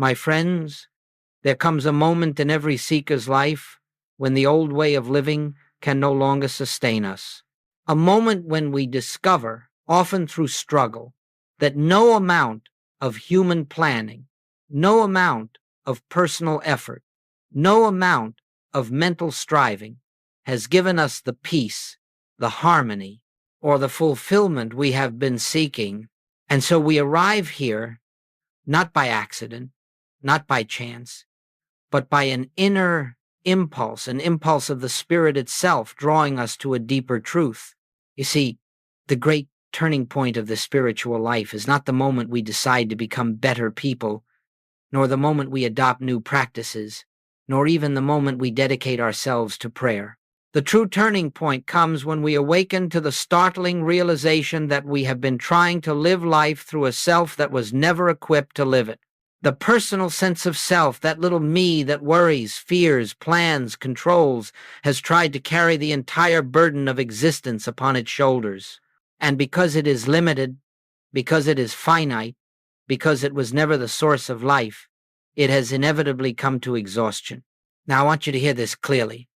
My friends, there comes a moment in every seeker's life when the old way of living can no longer sustain us. A moment when we discover, often through struggle, that no amount of human planning, no amount of personal effort, no amount of mental striving has given us the peace, the harmony, or the fulfillment we have been seeking. And so we arrive here not by accident, not by chance, but by an inner impulse, an impulse of the Spirit itself drawing us to a deeper truth. You see, the great turning point of the spiritual life is not the moment we decide to become better people, nor the moment we adopt new practices, nor even the moment we dedicate ourselves to prayer. The true turning point comes when we awaken to the startling realization that we have been trying to live life through a self that was never equipped to live it. The personal sense of self, that little me that worries, fears, plans, controls, has tried to carry the entire burden of existence upon its shoulders. And because it is limited, because it is finite, because it was never the source of life, it has inevitably come to exhaustion. Now I want you to hear this clearly,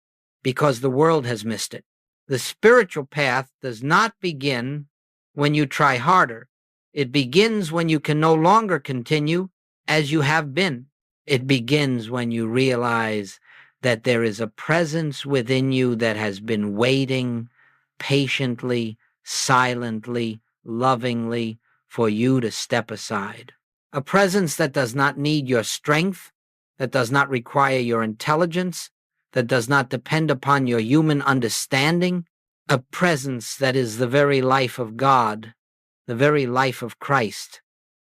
because the world has missed it. The spiritual path does not begin when you try harder. It begins when you can no longer continue as you have been. It begins when you realize that there is a presence within you that has been waiting patiently, silently, lovingly for you to step aside. A presence that does not need your strength, that does not require your intelligence, that does not depend upon your human understanding. A presence that is the very life of God, the very life of Christ,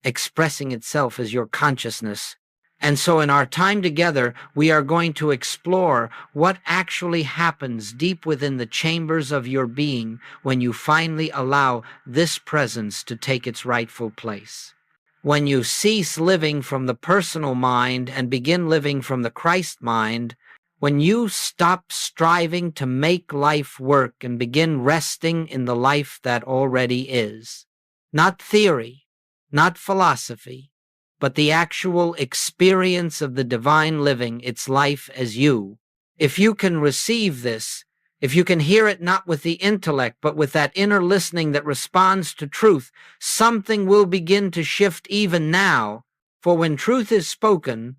expressing itself as your consciousness. And so in our time together, we are going to explore what actually happens deep within the chambers of your being when you finally allow this presence to take its rightful place. When you cease living from the personal mind and begin living from the Christ mind, when you stop striving to make life work and begin resting in the life that already is. Not theory, not philosophy, but the actual experience of the divine living its life as you. If you can receive this, if you can hear it not with the intellect, but with that inner listening that responds to truth, something will begin to shift even now. For when truth is spoken,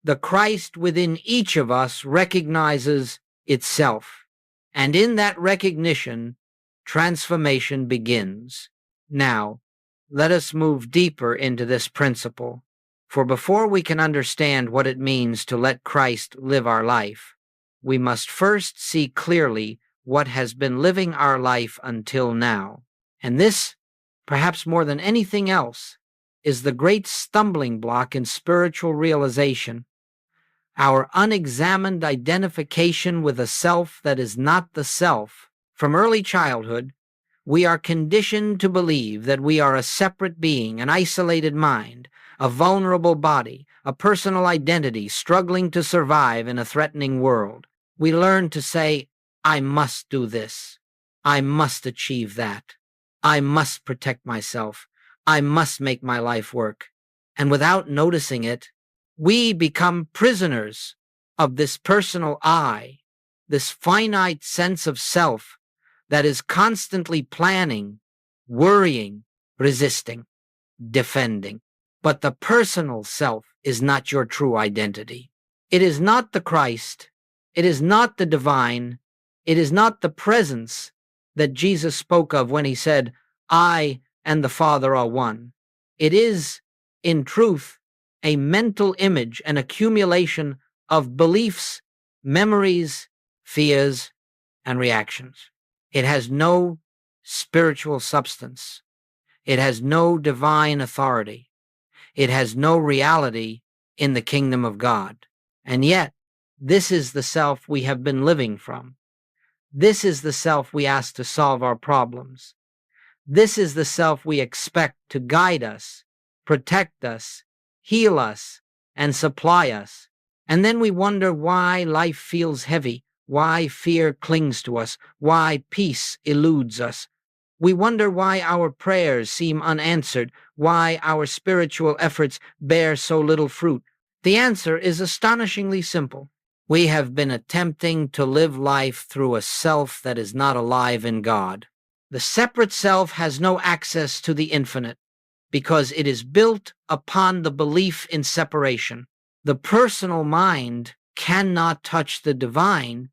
the Christ within each of us recognizes itself. And in that recognition, transformation begins. Now, let us move deeper into this principle. For before we can understand what it means to let Christ live our life, we must first see clearly what has been living our life until now. And this, perhaps more than anything else, is the great stumbling block in spiritual realization. Our unexamined identification with a self that is not the self. From early childhood, we are conditioned to believe that we are a separate being, an isolated mind, a vulnerable body, a personal identity struggling to survive in a threatening world. We learn to say, I must do this. I must achieve that. I must protect myself. I must make my life work. And without noticing it, we become prisoners of this personal I, this finite sense of self that is constantly planning, worrying, resisting, defending. But the personal self is not your true identity. It is not the Christ. It is not the divine. It is not the presence that Jesus spoke of when he said, I and the Father are one. It is, in truth, a mental image, an accumulation of beliefs, memories, fears, and reactions. It has no spiritual substance. It has no divine authority. It has no reality in the kingdom of God. And yet, this is the self we have been living from. This is the self we ask to solve our problems. This is the self we expect to guide us, protect us, heal us, and supply us. And then we wonder why life feels heavy, why fear clings to us, why peace eludes us. We wonder why our prayers seem unanswered, why our spiritual efforts bear so little fruit. The answer is astonishingly simple. We have been attempting to live life through a self that is not alive in God. The separate self has no access to the infinite because it is built upon the belief in separation. The personal mind cannot touch the divine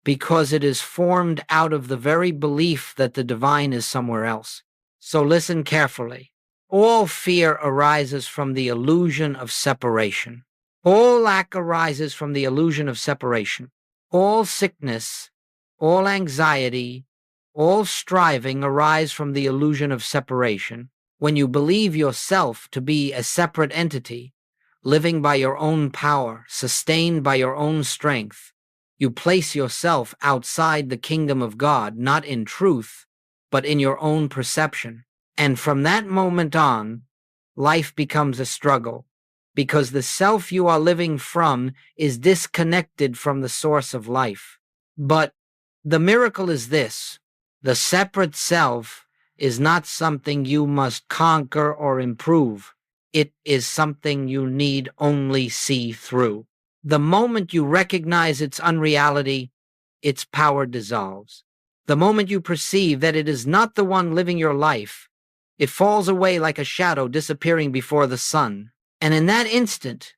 because it is formed out of the very belief that the divine is somewhere else. So listen carefully. All fear arises from the illusion of separation. All lack arises from the illusion of separation. All sickness, all anxiety, all striving arise from the illusion of separation. When you believe yourself to be a separate entity, living by your own power, sustained by your own strength, you place yourself outside the kingdom of God, not in truth, but in your own perception. And from that moment on, life becomes a struggle, because the self you are living from is disconnected from the source of life. But the miracle is this: the separate self is not something you must conquer or improve. It is something you need only see through. The moment you recognize its unreality, its power dissolves. The moment you perceive that it is not the one living your life, it falls away like a shadow disappearing before the sun. And in that instant,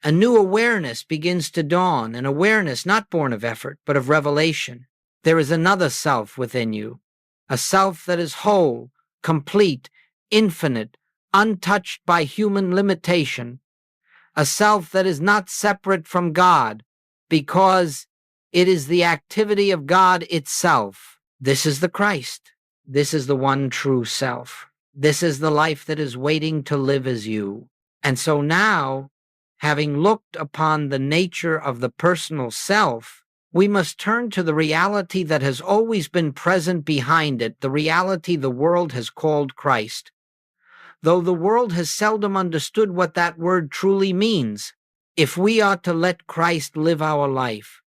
a new awareness begins to dawn, an awareness not born of effort, but of revelation. There is another self within you, a self that is whole, complete, infinite, untouched by human limitation, a self that is not separate from God, because it is the activity of God itself. This is the Christ. This is the one true self. This is the life that is waiting to live as you. And so now, having looked upon the nature of the personal self, we must turn to the reality that has always been present behind it, the reality the world has called Christ. Though the world has seldom understood what that word truly means, if we are to let Christ live our life,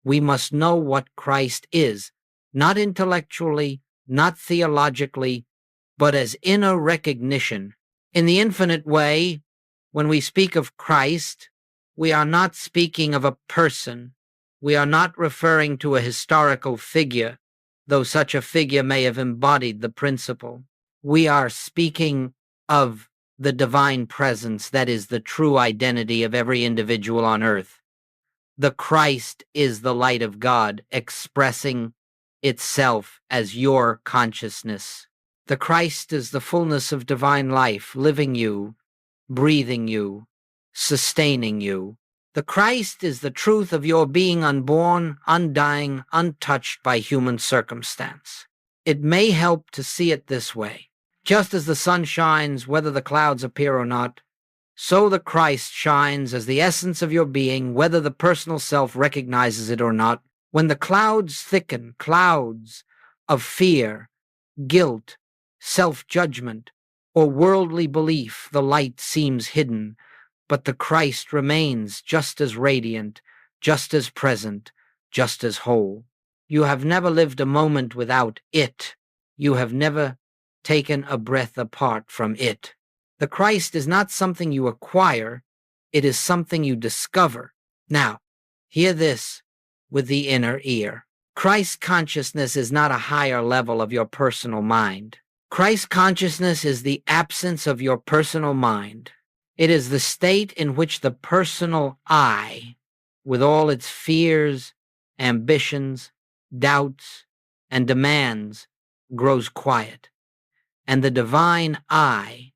we must know what Christ is, not intellectually, not theologically, but as inner recognition. In the infinite way, when we speak of Christ, we are not speaking of a person. We are not referring to a historical figure, though such a figure may have embodied the principle. We are speaking of the divine presence that is the true identity of every individual on earth. The Christ is the light of God expressing itself as your consciousness. The Christ is the fullness of divine life, living you, breathing you, sustaining you. The Christ is the truth of your being unborn, undying, untouched by human circumstance. It may help to see it this way. Just as the sun shines whether the clouds appear or not, so the Christ shines as the essence of your being whether the personal self recognizes it or not. When the clouds thicken, clouds of fear, guilt, self-judgment, or worldly belief, the light seems hidden, but the Christ remains just as radiant, just as present, just as whole. You have never lived a moment without it. You have never taken a breath apart from it. The Christ is not something you acquire, it is something you discover. Now, hear this with the inner ear. Christ consciousness is not a higher level of your personal mind. Christ consciousness is the absence of your personal mind. It is the state in which the personal I, with all its fears, ambitions, doubts, and demands, grows quiet, and the divine I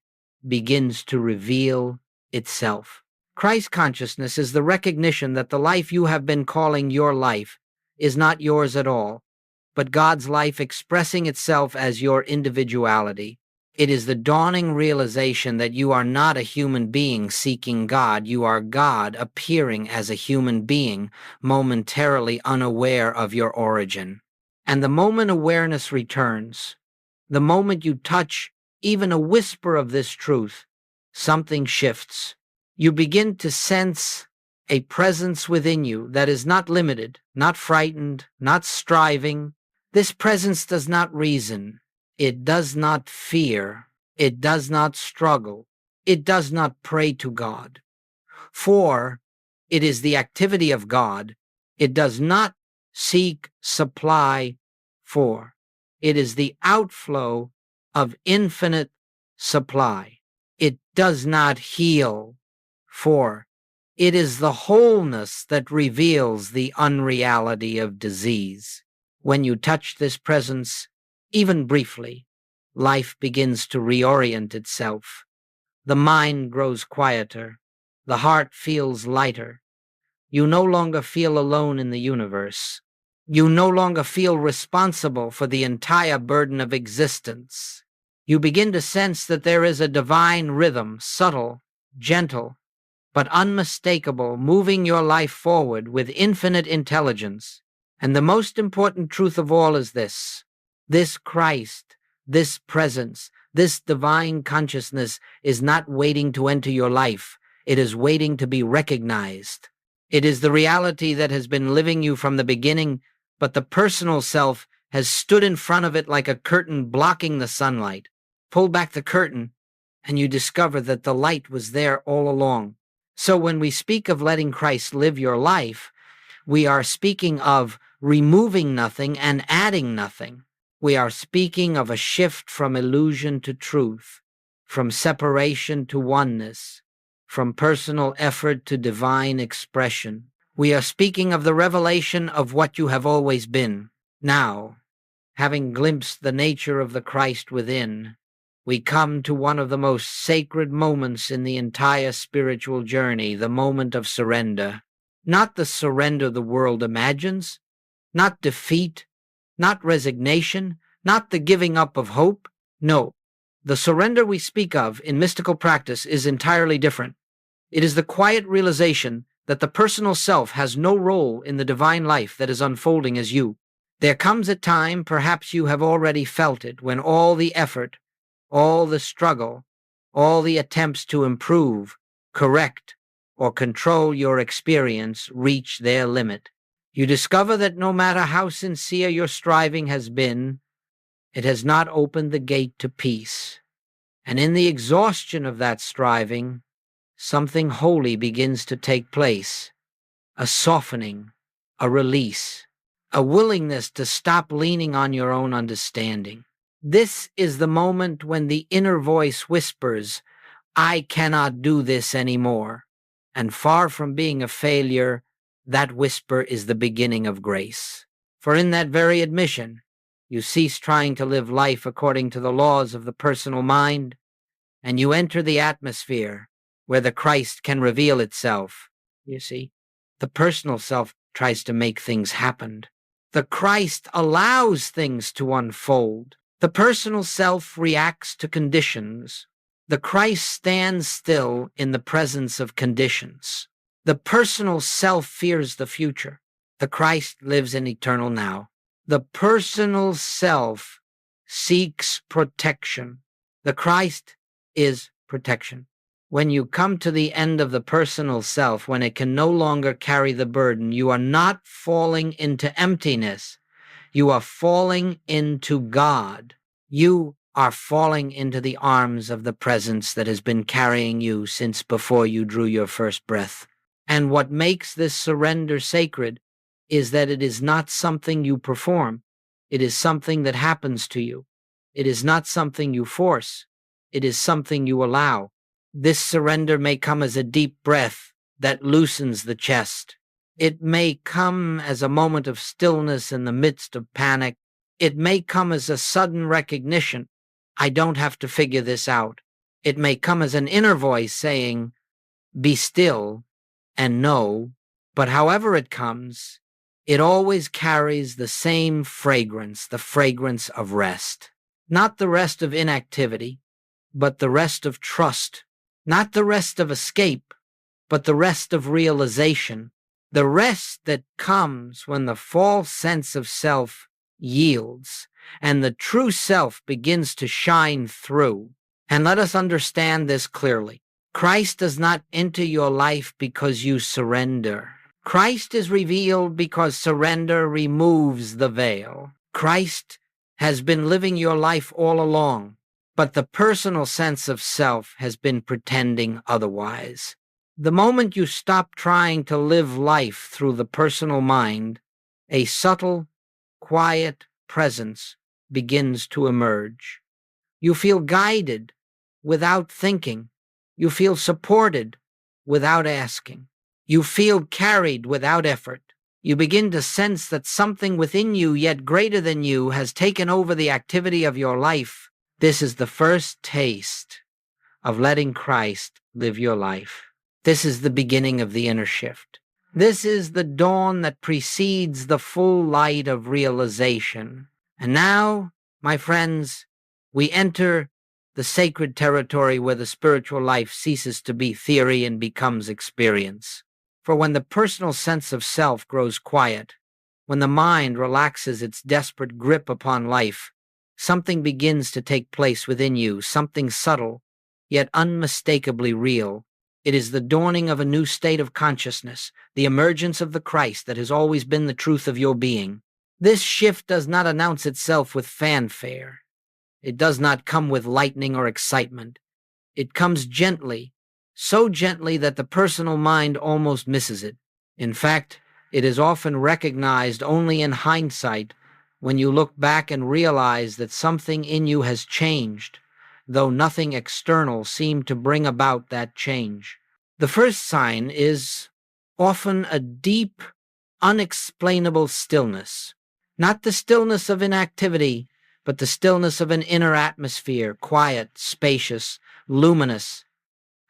begins to reveal itself. Christ consciousness is the recognition that the life you have been calling your life is not yours at all, but God's life expressing itself as your individuality. It is the dawning realization that you are not a human being seeking God. You are God appearing as a human being, momentarily unaware of your origin. And the moment awareness returns, the moment you touch even a whisper of this truth, something shifts. You begin to sense a presence within you that is not limited, not frightened, not striving. This presence does not reason. It does not fear. It does not struggle. It does not pray to God. For it is the activity of God. It does not seek supply for. It is the outflow of infinite supply. It does not heal for. It is the wholeness that reveals the unreality of disease. When you touch this presence, even briefly, life begins to reorient itself. The mind grows quieter. The heart feels lighter. You no longer feel alone in the universe. You no longer feel responsible for the entire burden of existence. You begin to sense that there is a divine rhythm, subtle, gentle, but unmistakable, moving your life forward with infinite intelligence. And the most important truth of all is this Christ, this presence, this divine consciousness is not waiting to enter your life. It is waiting to be recognized. It is the reality that has been living you from the beginning, but the personal self has stood in front of it like a curtain blocking the sunlight. Pull back the curtain, and you discover that the light was there all along. So when we speak of letting Christ live your life, we are speaking of removing nothing and adding nothing. We are speaking of a shift from illusion to truth, from separation to oneness, from personal effort to divine expression. We are speaking of the revelation of what you have always been. Now, having glimpsed the nature of the Christ within, we come to one of the most sacred moments in the entire spiritual journey, the moment of surrender. Not the surrender the world imagines, not defeat, not resignation, not the giving up of hope. No, the surrender we speak of in mystical practice is entirely different. It is the quiet realization that the personal self has no role in the divine life that is unfolding as you. There comes a time, perhaps you have already felt it, when all the effort, all the struggle, all the attempts to improve, correct, or control your experience reach their limit. You discover that no matter how sincere your striving has been, it has not opened the gate to peace. And in the exhaustion of that striving, something holy begins to take place, a softening, a release, a willingness to stop leaning on your own understanding. This is the moment when the inner voice whispers, "I cannot do this anymore." And far from being a failure, that whisper is the beginning of grace. For in that very admission, you cease trying to live life according to the laws of the personal mind, and you enter the atmosphere where the Christ can reveal itself. You see, the personal self tries to make things happen. The Christ allows things to unfold. The personal self reacts to conditions. The Christ stands still in the presence of conditions. The personal self fears the future. The Christ lives in eternal now. The personal self seeks protection. The Christ is protection. When you come to the end of the personal self, when it can no longer carry the burden, you are not falling into emptiness. You are falling into God. You are falling into the arms of the presence that has been carrying you since before you drew your first breath. And what makes this surrender sacred is that it is not something you perform. It is something that happens to you. It is not something you force. It is something you allow. This surrender may come as a deep breath that loosens the chest. It may come as a moment of stillness in the midst of panic. It may come as a sudden recognition, I don't have to figure this out. It may come as an inner voice saying, be still and know, but however it comes, it always carries the same fragrance, the fragrance of rest. Not the rest of inactivity, but the rest of trust. Not the rest of escape, but the rest of realization. The rest that comes when the false sense of self yields and the true self begins to shine through. And let us understand this clearly. Christ does not enter your life because you surrender. Christ is revealed because surrender removes the veil. Christ has been living your life all along, but the personal sense of self has been pretending otherwise. The moment you stop trying to live life through the personal mind, a subtle, quiet presence begins to emerge. You feel guided without thinking. You feel supported without asking. You feel carried without effort. You begin to sense that something within you, yet greater than you, has taken over the activity of your life. This is the first taste of letting Christ live your life. This is the beginning of the inner shift. This is the dawn that precedes the full light of realization. And now, my friends, we enter the sacred territory where the spiritual life ceases to be theory and becomes experience. For when the personal sense of self grows quiet, when the mind relaxes its desperate grip upon life, something begins to take place within you, something subtle, yet unmistakably real. It is the dawning of a new state of consciousness, the emergence of the Christ that has always been the truth of your being. This shift does not announce itself with fanfare. It does not come with lightning or excitement. It comes gently, so gently that the personal mind almost misses it. In fact, it is often recognized only in hindsight when you look back and realize that something in you has changed, though nothing external seemed to bring about that change. The first sign is often a deep, unexplainable stillness. Not the stillness of inactivity, but the stillness of an inner atmosphere, quiet, spacious, luminous,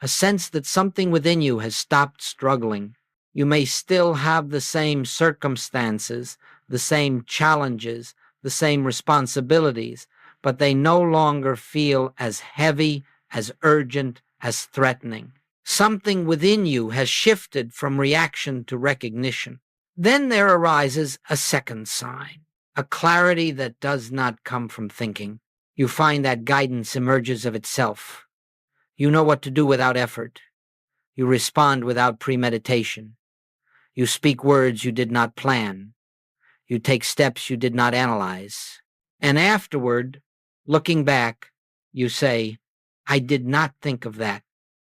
a sense that something within you has stopped struggling. You may still have the same circumstances, the same challenges, the same responsibilities, but they no longer feel as heavy, as urgent, as threatening. Something within you has shifted from reaction to recognition. Then there arises a second sign, a clarity that does not come from thinking. You find that guidance emerges of itself. You know what to do without effort. You respond without premeditation. You speak words you did not plan. You take steps you did not analyze. And afterward, looking back, you say, I did not think of that.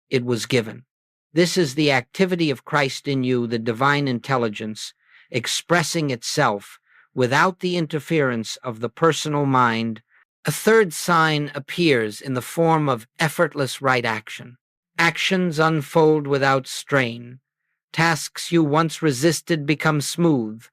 It was given. This is the activity of Christ in you, the divine intelligence, expressing itself without the interference of the personal mind. A third sign appears in the form of effortless right action. Actions unfold without strain. Tasks you once resisted become smooth.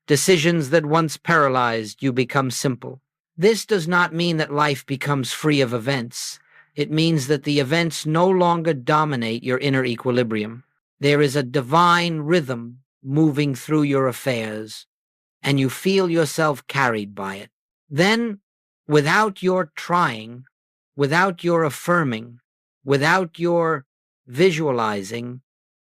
Decisions that once paralyzed you become simple. This does not mean that life becomes free of events. It means that the events no longer dominate your inner equilibrium. There is a divine rhythm moving through your affairs, and you feel yourself carried by it. Then, without your trying, without your affirming, without your visualizing,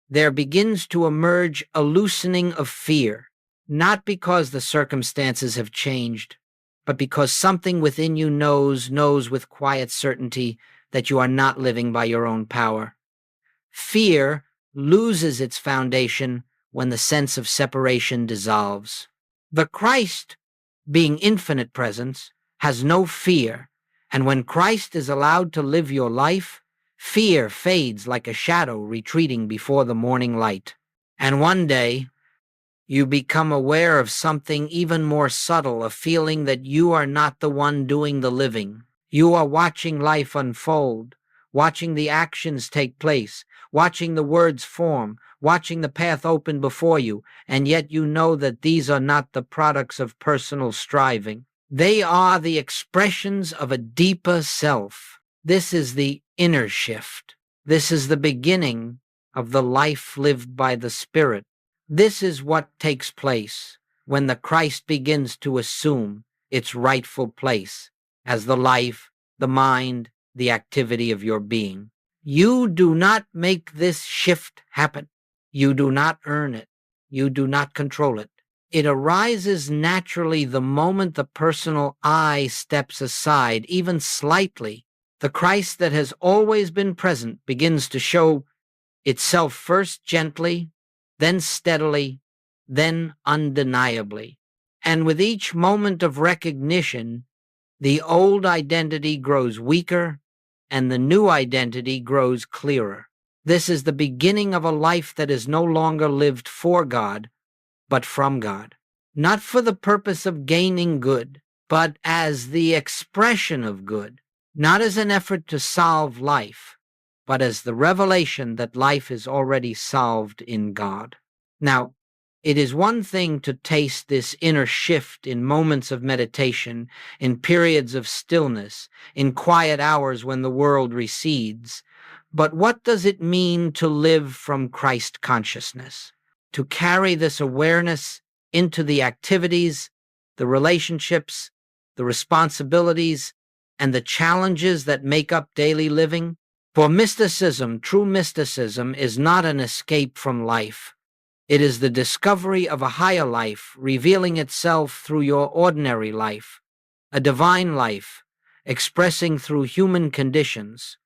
there begins to emerge a loosening of fear, not because the circumstances have changed, but because something within you knows with quiet certainty that you are not living by your own power. Fear loses its foundation when the sense of separation dissolves. The Christ, being infinite presence, has no fear, and when Christ is allowed to live your life, fear fades like a shadow retreating before the morning light. And one day, you become aware of something even more subtle, a feeling that you are not the one doing the living. You are watching life unfold, watching the actions take place, watching the words form, watching the path open before you, and yet you know that these are not the products of personal striving. They are the expressions of a deeper self. This is the inner shift. This is the beginning of the life lived by the Spirit. This is what takes place when the Christ begins to assume its rightful place as the life, the mind, the activity of your being. You do not make this shift happen. You do not earn it. You do not control it. It arises naturally the moment the personal I steps aside, even slightly. The Christ that has always been present begins to show itself first gently, then steadily, then undeniably. And with each moment of recognition, the old identity grows weaker and the new identity grows clearer. This is the beginning of a life that is no longer lived for God, but from God. Not for the purpose of gaining good, but as the expression of good. Not as an effort to solve life, but as the revelation that life is already solved in God. Now, it is one thing to taste this inner shift in moments of meditation, in periods of stillness, in quiet hours when the world recedes. But what does it mean to live from Christ consciousness? To carry this awareness into the activities, the relationships, the responsibilities, and the challenges that make up daily living? For mysticism, true mysticism, is not an escape from life. It is the discovery of a higher life revealing itself through your ordinary life, a divine life expressing through human conditions,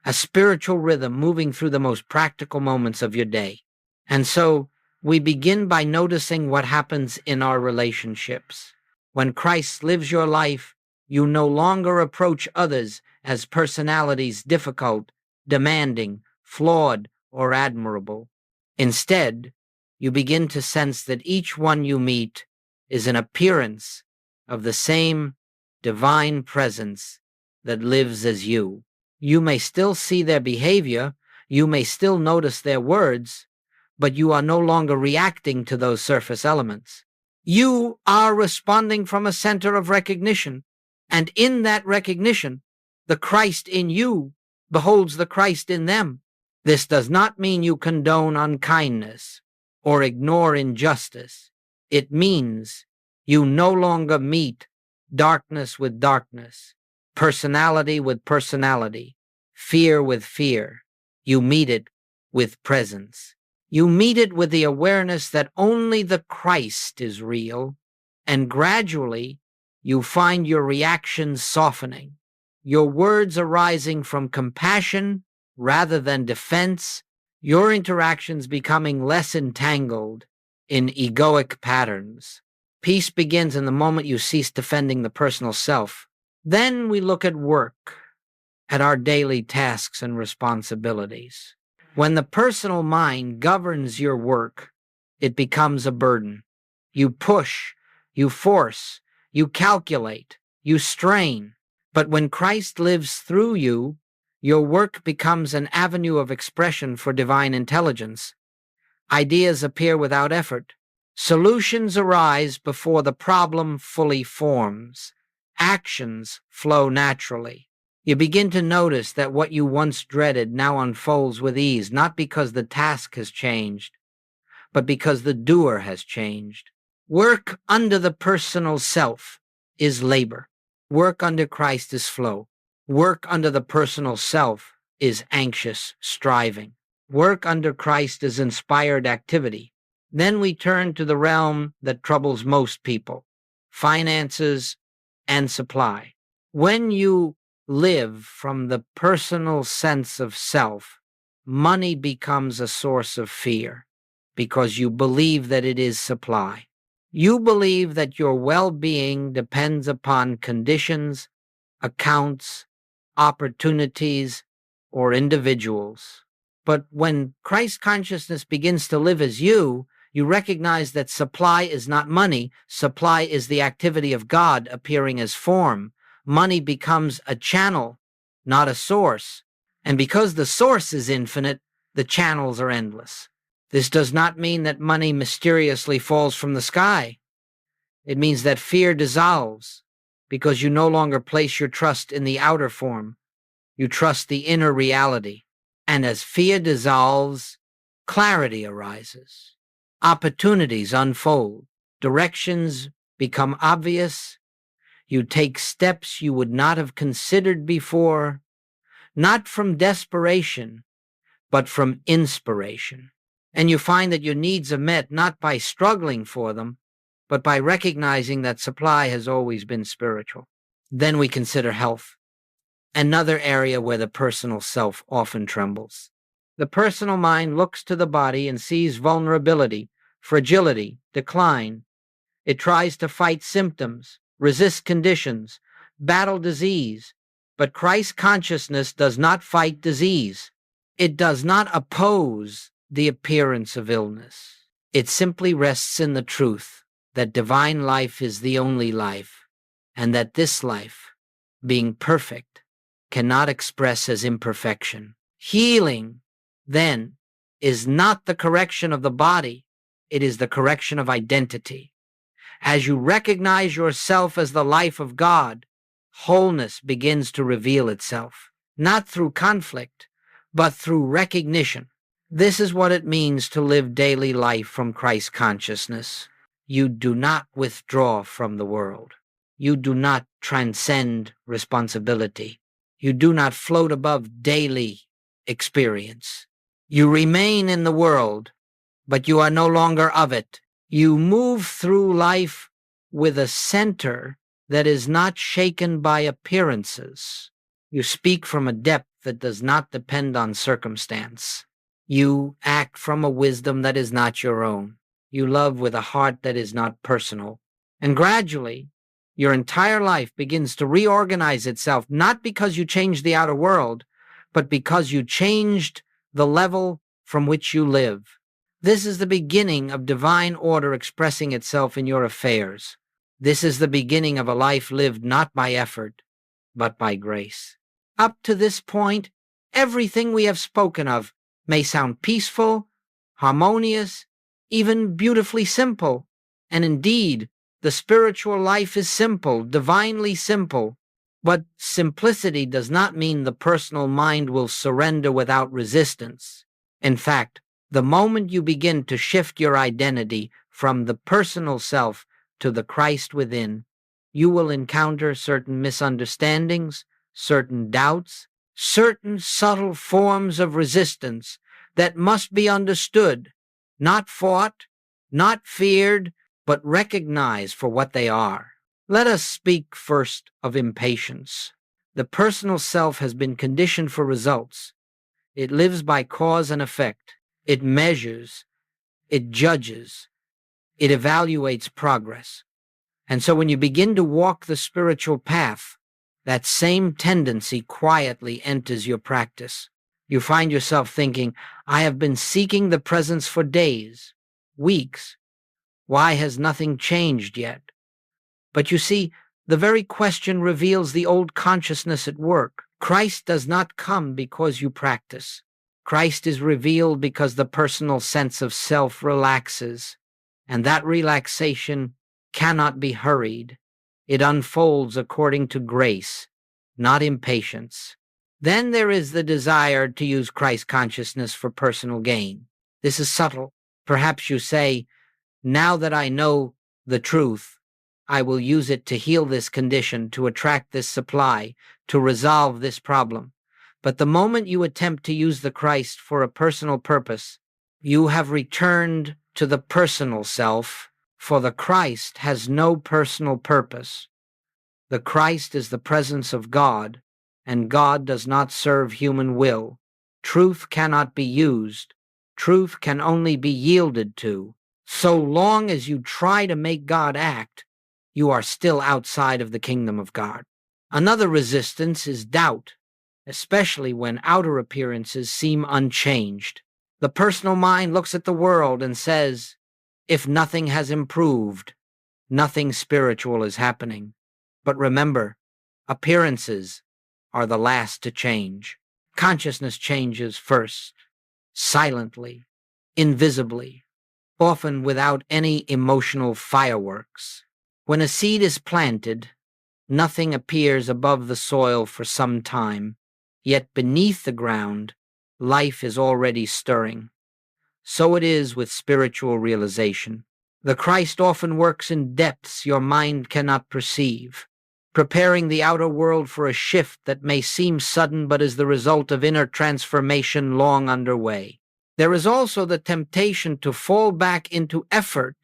a spiritual rhythm moving through the most practical moments of your day. And so we begin by noticing what happens in our relationships. When Christ lives your life, you no longer approach others as personalities difficult, demanding, flawed, or admirable. Instead, you begin to sense that each one you meet is an appearance of the same divine presence that lives as you. You may still see their behavior, you may still notice their words, but you are no longer reacting to those surface elements. You are responding from a center of recognition, and in that recognition, the Christ in you beholds the Christ in them. This does not mean you condone unkindness or ignore injustice. It means you no longer meet darkness with darkness, personality with personality, fear with fear. You meet it with presence. You meet it with the awareness that only the Christ is real, and gradually you find your reactions softening, your words arising from compassion rather than defense, your interactions becoming less entangled in egoic patterns. Peace begins in the moment you cease defending the personal self. Then we look at work, at our daily tasks and responsibilities. When the personal mind governs your work, it becomes a burden. You push, you force, you calculate, you strain. But when Christ lives through you, your work becomes an avenue of expression for divine intelligence. Ideas appear without effort. Solutions arise before the problem fully forms. Actions flow naturally. You begin to notice that what you once dreaded now unfolds with ease, not because the task has changed, but because the doer has changed. Work under the personal self is labor. Work under Christ is flow. Work under the personal self is anxious striving. Work under Christ is inspired activity. Then we turn to the realm that troubles most people, finances and supply. When you live from the personal sense of self, money becomes a source of fear because you believe that it is supply. You believe that your well-being depends upon conditions, accounts, opportunities, or individuals. But when Christ consciousness begins to live as you recognize that supply is not money. Supply is the activity of God appearing as form. Money becomes a channel, not a source. And because the source is infinite, the channels are endless. This does not mean that money mysteriously falls from the sky. It means that fear dissolves because you no longer place your trust in the outer form. You trust the inner reality. And as fear dissolves, clarity arises. Opportunities unfold. Directions become obvious. You take steps you would not have considered before, not from desperation, but from inspiration. And you find that your needs are met not by struggling for them, but by recognizing that supply has always been spiritual. Then we consider health, another area where the personal self often trembles. The personal mind looks to the body and sees vulnerability, fragility, decline. It tries to fight symptoms, resist conditions, battle disease. But Christ consciousness does not fight disease. It does not oppose the appearance of illness. It simply rests in the truth that divine life is the only life, and that this life, being perfect, cannot express as imperfection. Healing, then, is not the correction of the body, it is the correction of identity. As you recognize yourself as the life of God, wholeness begins to reveal itself, not through conflict, but through recognition. This is what it means to live daily life from Christ consciousness. You do not withdraw from the world. You do not transcend responsibility. You do not float above daily experience. You remain in the world, but you are no longer of it. You move through life with a center that is not shaken by appearances. You speak from a depth that does not depend on circumstance. You act from a wisdom that is not your own. You love with a heart that is not personal. And gradually, your entire life begins to reorganize itself, not because you changed the outer world, but because you changed the level from which you live. This is the beginning of divine order expressing itself in your affairs. This is the beginning of a life lived not by effort, but by grace. Up to this point, everything we have spoken of may sound peaceful, harmonious, even beautifully simple. And indeed, the spiritual life is simple, divinely simple. But simplicity does not mean the personal mind will surrender without resistance. In fact, the moment you begin to shift your identity from the personal self to the Christ within, you will encounter certain misunderstandings, certain doubts, certain subtle forms of resistance that must be understood, not fought, not feared, but recognized for what they are. Let us speak first of impatience. The personal self has been conditioned for results. It lives by cause and effect. It measures, it judges, it evaluates progress. And so when you begin to walk the spiritual path, that same tendency quietly enters your practice. You find yourself thinking, I have been seeking the presence for days, weeks. Why has nothing changed yet? But you see, the very question reveals the old consciousness at work. Christ does not come because you practice. Christ is revealed because the personal sense of self relaxes, and that relaxation cannot be hurried. It unfolds according to grace, not impatience. Then there is the desire to use Christ consciousness for personal gain. This is subtle. Perhaps you say, now that I know the truth, I will use it to heal this condition, to attract this supply, to resolve this problem. But the moment you attempt to use the Christ for a personal purpose, you have returned to the personal self, for the Christ has no personal purpose. The Christ is the presence of God, and God does not serve human will. Truth cannot be used. Truth can only be yielded to. So long as you try to make God act, you are still outside of the kingdom of God. Another resistance is doubt, especially when outer appearances seem unchanged. The personal mind looks at the world and says, if nothing has improved, nothing spiritual is happening. But remember, appearances are the last to change. Consciousness changes first, silently, invisibly, often without any emotional fireworks. When a seed is planted, nothing appears above the soil for some time, yet beneath the ground, life is already stirring. So it is with spiritual realization. The Christ often works in depths your mind cannot perceive, preparing the outer world for a shift that may seem sudden but is the result of inner transformation long underway. There is also the temptation to fall back into effort,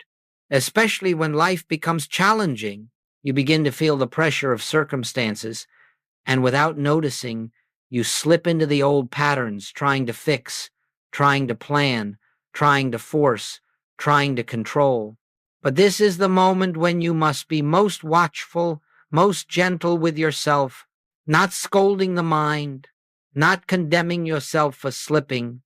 especially when life becomes challenging. You begin to feel the pressure of circumstances, and without noticing, you slip into the old patterns, trying to fix, trying to plan, trying to force, trying to control. But this is the moment when you must be most watchful, most gentle with yourself, not scolding the mind, not condemning yourself for slipping,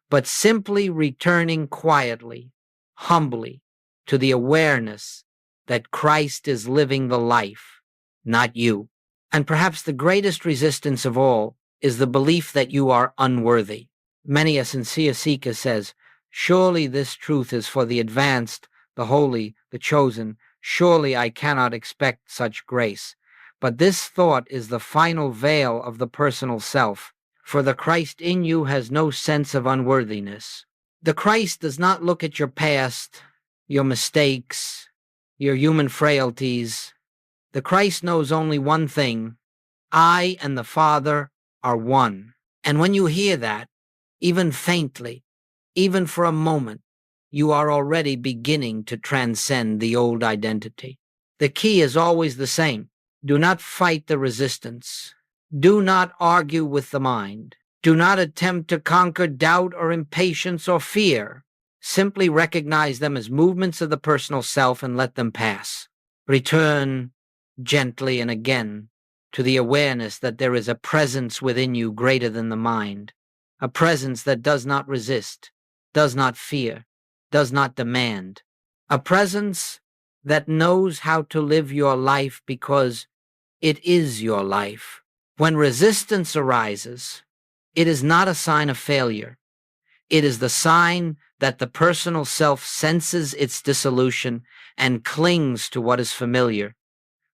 but simply returning quietly, humbly, to the awareness that Christ is living the life, not you. And perhaps the greatest resistance of all is the belief that you are unworthy. Many a sincere seeker says, "Surely this truth is for the advanced, the holy, the chosen. Surely I cannot expect such grace." But this thought is the final veil of the personal self, for the Christ in you has no sense of unworthiness. The Christ does not look at your past, your mistakes, your human frailties. The Christ knows only one thing: I and the Father are one. And when you hear that, even faintly, even for a moment, you are already beginning to transcend the old identity. The key is always the same. Do not fight the resistance. Do not argue with the mind. Do not attempt to conquer doubt or impatience or fear. Simply recognize them as movements of the personal self and let them pass. Return gently and again to the awareness that there is a presence within you greater than the mind, a presence that does not resist, does not fear, does not demand, a presence that knows how to live your life because it is your life. When resistance arises, it is not a sign of failure. It is the sign that the personal self senses its dissolution and clings to what is familiar,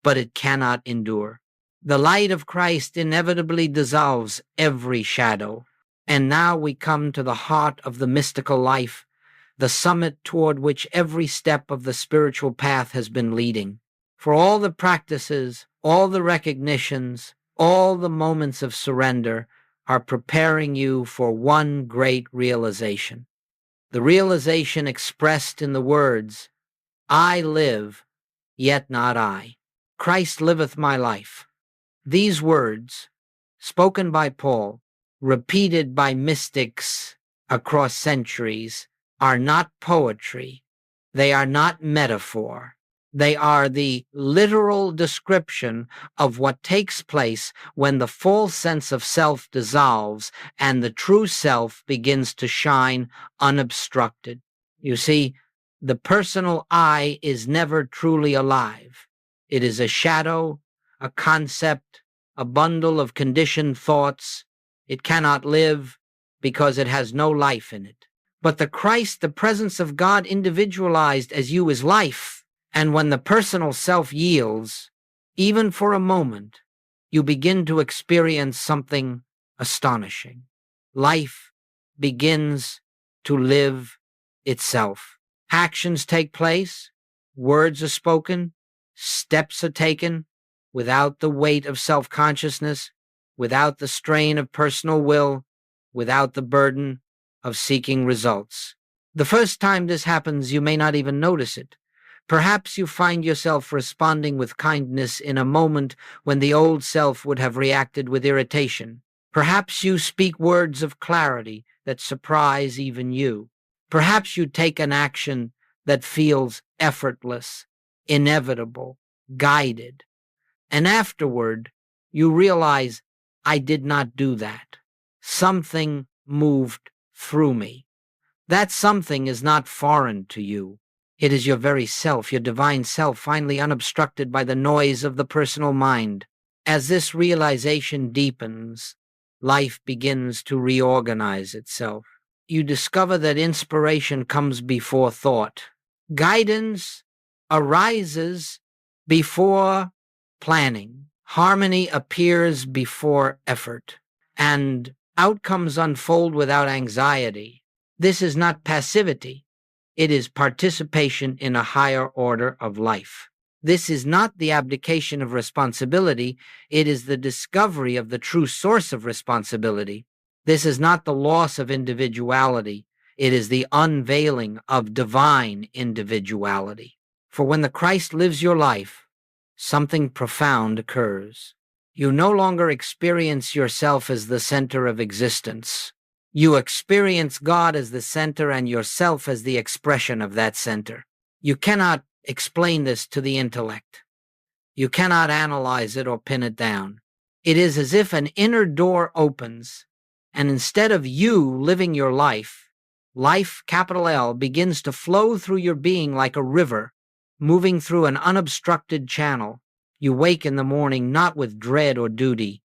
but it cannot endure. The light of Christ inevitably dissolves every shadow. And now we come to the heart of the mystical life, the summit toward which every step of the spiritual path has been leading. For all the practices, all the recognitions, all the moments of surrender are preparing you for one great realization. The realization expressed in the words, "I live, yet not I. Christ liveth my life." These words, spoken by Paul, repeated by mystics across centuries, are not poetry. They are not metaphor. They are the literal description of what takes place when the false sense of self dissolves and the true self begins to shine unobstructed. You see, the personal I is never truly alive. It is a shadow, a concept, a bundle of conditioned thoughts. It cannot live because it has no life in it. But the Christ, the presence of God individualized as you, is life. And when the personal self yields, even for a moment, you begin to experience something astonishing. Life begins to live itself. Actions take place, words are spoken, steps are taken without the weight of self-consciousness, without the strain of personal will, without the burden of seeking results. The first time this happens, you may not even notice it. Perhaps you find yourself responding with kindness in a moment when the old self would have reacted with irritation. Perhaps you speak words of clarity that surprise even you. Perhaps you take an action that feels effortless, inevitable, guided. And afterward, you realize, I did not do that. Something moved through me. That something is not foreign to you. It is your very self, your divine self, finally unobstructed by the noise of the personal mind. As this realization deepens, life begins to reorganize itself. You discover that inspiration comes before thought. Guidance arises before planning. Harmony appears before effort. And outcomes unfold without anxiety. This is not passivity. It is participation in a higher order of life. This is not the abdication of responsibility. It is the discovery of the true source of responsibility. This is not the loss of individuality. It is the unveiling of divine individuality. For when the Christ lives your life, something profound occurs. You no longer experience yourself as the center of existence. You experience God as the center and yourself as the expression of that center. You cannot explain this to the intellect. You cannot analyze it or pin it down. It is as if an inner door opens, and instead of you living your life, life, capital L, begins to flow through your being like a river, moving through an unobstructed channel. You wake in the morning not with dread or duty,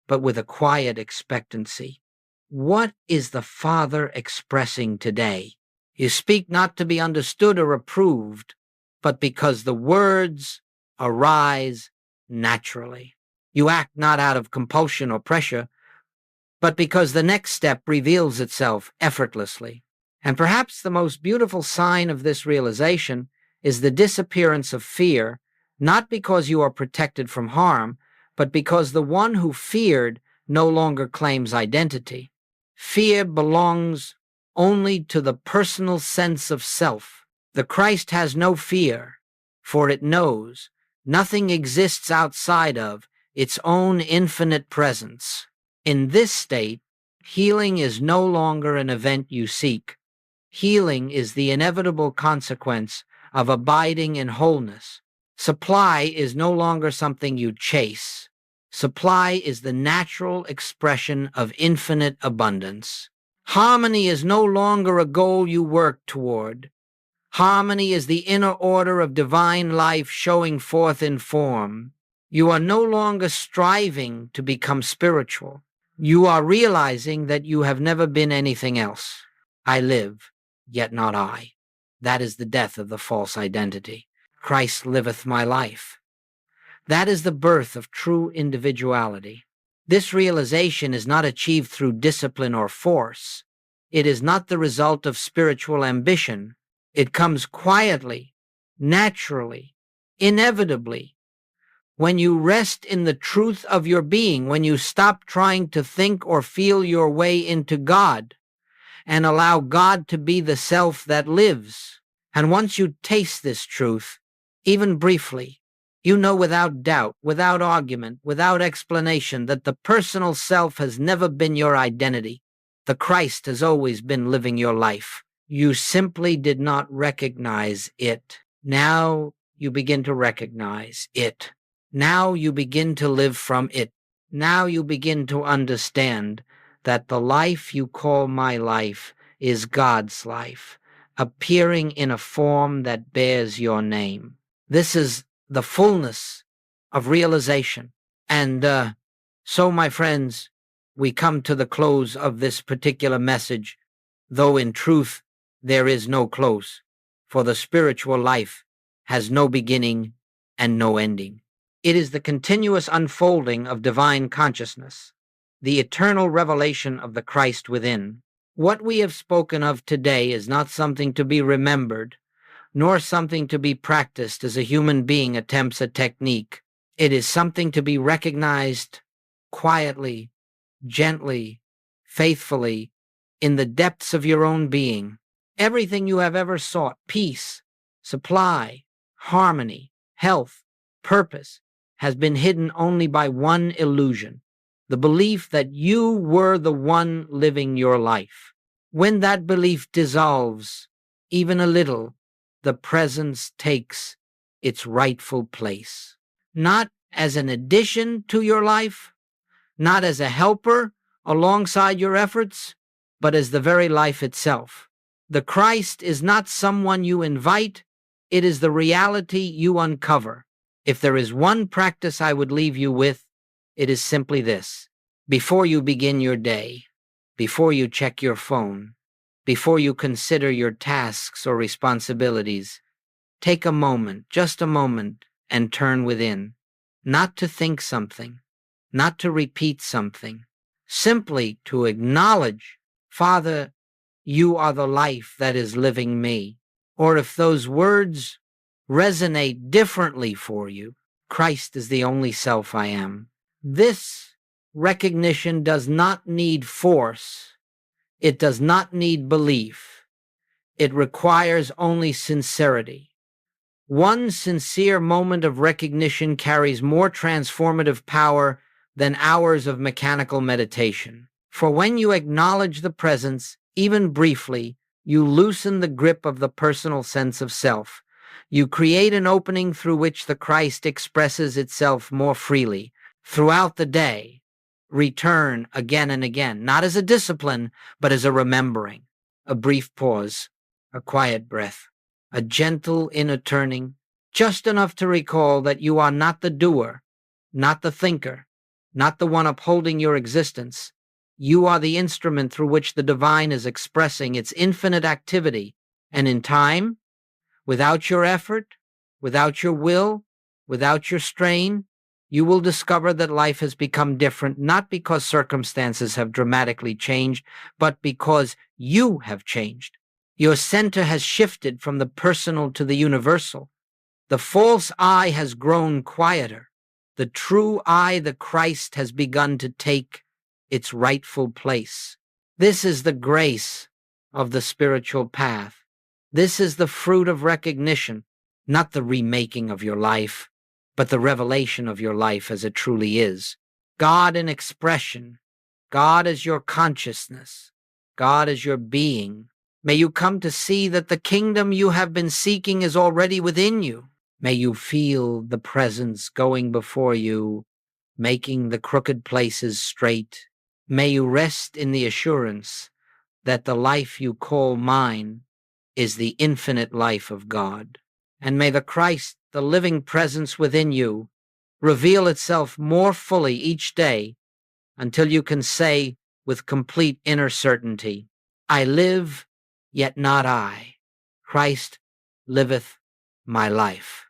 but with a quiet expectancy. What is the Father expressing today? You speak not to be understood or approved, but because the words arise naturally. You act not out of compulsion or pressure, but because the next step reveals itself effortlessly. And perhaps the most beautiful sign of this realization is the disappearance of fear, not because you are protected from harm, but because the one who feared no longer claims identity. Fear belongs only to the personal sense of self. The Christ has no fear, for it knows nothing exists outside of its own infinite presence. In this state, healing is no longer an event you seek. Healing is the inevitable consequence of abiding in wholeness. Supply is no longer something you chase. Supply is the natural expression of infinite abundance. Harmony is no longer a goal you work toward. Harmony is the inner order of divine life showing forth in form. You are no longer striving to become spiritual. You are realizing that you have never been anything else. I live, yet not I. That is the death of the false identity. Christ liveth my life. That is the birth of true individuality. This realization is not achieved through discipline or force. It is not the result of spiritual ambition. It comes quietly, naturally, inevitably. When you rest in the truth of your being, when you stop trying to think or feel your way into God, and allow God to be the self that lives. And once you taste this truth, even briefly, you know without doubt, without argument, without explanation, that the personal self has never been your identity. The Christ has always been living your life. You simply did not recognize it. Now you begin to recognize it. Now you begin to live from it. Now you begin to understand that the life you call my life is God's life, appearing in a form that bears your name. This is the fullness of realization. And so, my friends, we come to the close of this particular message, though in truth there is no close, for the spiritual life has no beginning and no ending. It is the continuous unfolding of divine consciousness, the eternal revelation of the Christ within. What we have spoken of today is not something to be remembered, nor something to be practiced as a human being attempts a technique. It is something to be recognized quietly, gently, faithfully, in the depths of your own being. Everything you have ever sought, peace, supply, harmony, health, purpose, has been hidden only by one illusion, the belief that you were the one living your life. When that belief dissolves, even a little, the presence takes its rightful place. Not as an addition to your life, not as a helper alongside your efforts, but as the very life itself. The Christ is not someone you invite, it is the reality you uncover. If there is one practice I would leave you with, it is simply this. Before you begin your day, before you check your phone, before you consider your tasks or responsibilities, take a moment, just a moment, and turn within. Not to think something, not to repeat something, simply to acknowledge, Father, you are the life that is living me. Or if those words resonate differently for you, Christ is the only self I am. This recognition does not need force. It does not need belief. It requires only sincerity. One sincere moment of recognition carries more transformative power than hours of mechanical meditation. For when you acknowledge the presence, even briefly, you loosen the grip of the personal sense of self. You create an opening through which the Christ expresses itself more freely. Throughout the day, return again and again, not as a discipline, but as a remembering, a brief pause, a quiet breath, a gentle inner turning, just enough to recall that you are not the doer, not the thinker, not the one upholding your existence. You are the instrument through which the divine is expressing its infinite activity, and in time, without your effort, without your will, without your strain, you will discover that life has become different, not because circumstances have dramatically changed, but because you have changed. Your center has shifted from the personal to the universal. The false I has grown quieter. The true I, the Christ, has begun to take its rightful place. This is the grace of the spiritual path. This is the fruit of recognition, not the remaking of your life, but the revelation of your life as it truly is. God in expression, God as your consciousness, God as your being. May you come to see that the kingdom you have been seeking is already within you. May you feel the presence going before you, making the crooked places straight. May you rest in the assurance that the life you call mine is the infinite life of God. And may the Christ, the living presence within you, reveal itself more fully each day until you can say with complete inner certainty, I live, yet not I. Christ liveth my life.